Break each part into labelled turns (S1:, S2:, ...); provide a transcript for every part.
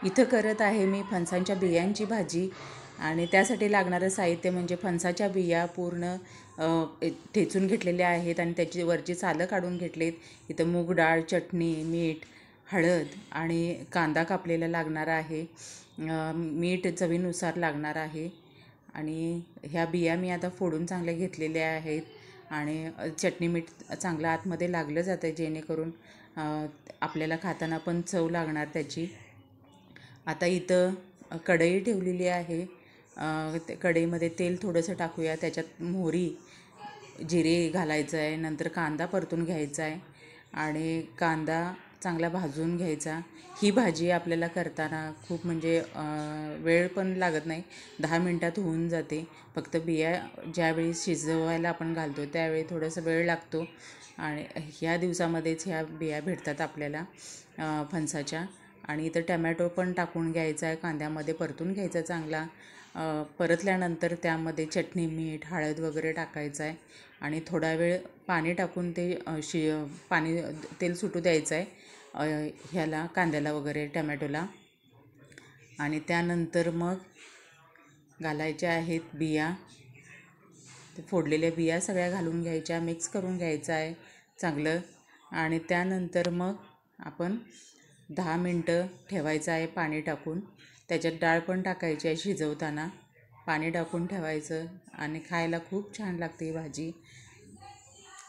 S1: इथं करत आहे मी फणसांच्या बियांची भाजी आणि त्यासाठी लागणारं साहित्य म्हणजे फणसाच्या बिया पूर्ण ठेचून घेतलेल्या आहेत आणि त्याची वरची सालं काढून घेतलीत. इथं मूग डाळ, चटणी, मीठ, हळद आणि कांदा कापलेला लागणार आहे. मीठ चवीनुसार लागणार आहे आणि ह्या बिया मी आता फोडून चांगल्या घेतलेल्या आहेत आणि चटणी मीठ चांगलं आतमध्ये लागलं जातं जेणेकरून आपल्याला खाताना पण चव लागणार त्याची. आता इथं कढई ठेवलेली आहे. कढईमध्ये तेल थोडंसं टाकूया. त्याच्यात मोहरी, जिरे घालायचं आहे. नंतर कांदा परतून घ्यायचा आहे आणि कांदा चांगला भाजून घ्यायचा. ही भाजी आपल्याला करताना खूप म्हणजे वेळ पण लागत नाही, 10 मिनटात होऊन जाते. फक्त बिया ज्यावेळी शिजवायला आपण घालतो त्यावेळी थोडंसं वेळ लागतो आणि ह्या दिवसामध्येच ह्या बिया भेटतात आपल्याला फणसाच्या. आणि इथं टमॅटो पण टाकून घ्यायचा आहे, कांद्यामध्ये परतून घ्यायचा चांगला. परतल्यानंतर त्यामध्ये चटणी, मीठ, हळद वगैरे टाकायचं आहे आणि थोडा वेळ पाणी टाकून ते पाणी तेल सुटू द्यायचं आहे ह्याला, कांद्याला वगैरे, टमॅटोला. आणि त्यानंतर मग घालायच्या आहेत बिया. ते फोडलेल्या बिया सगळ्या घालून घ्यायच्या, मिक्स करून घ्यायचं आहे चांगलं. आणि त्यानंतर मग आपण 10 मिनटं ठेवायचं आहे पाणी टाकून. त्याच्यात डाळ पण टाकायची आहे शिजवताना. पाणी टाकून ठेवायचं आणि खायला खूप छान लागते ही भाजी.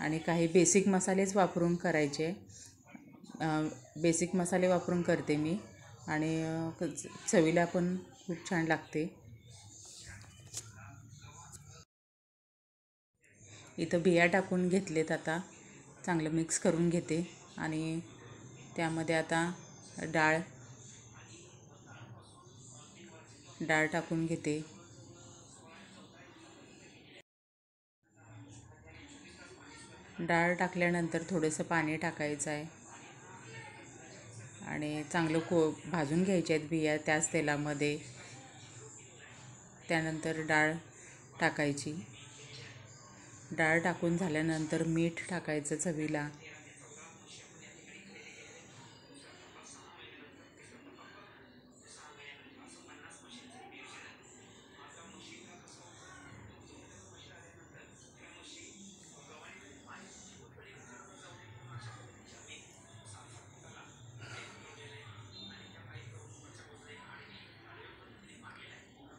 S1: आणि काही बेसिक मसालेच वापरून करायचे. बेसिक मसाले वापरून करते मी आणि चवीला पण खूप छान लागते. इथं बिया टाकून घेतलेत. आता चांगलं मिक्स करून घेते आणि त्यामध्ये आता डाळ टाकून घेते. डाळ टाकल्यानंतर थोडंसं पाणी टाकायचं आहे आणि चांगलं भाजून घ्यायचे आहेत बिया त्याच तेलामध्ये. त्यानंतर डाळ टाकायची. डाळ टाकून झाल्यानंतर मीठ टाकायचं चवीला.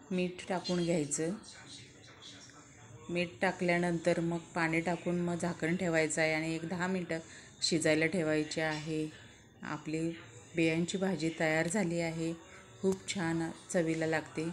S1: मीठ टाकून घ्यायचं. मीठ टाकल्यानंतर मग पाणी टाकून मग झाकण ठेवायचं आहे आणि 10 मिनटं शिजायला ठेवायचे आहे. आपली बियांची भाजी तयार झाली आहे. खूप छान चवीला लागते.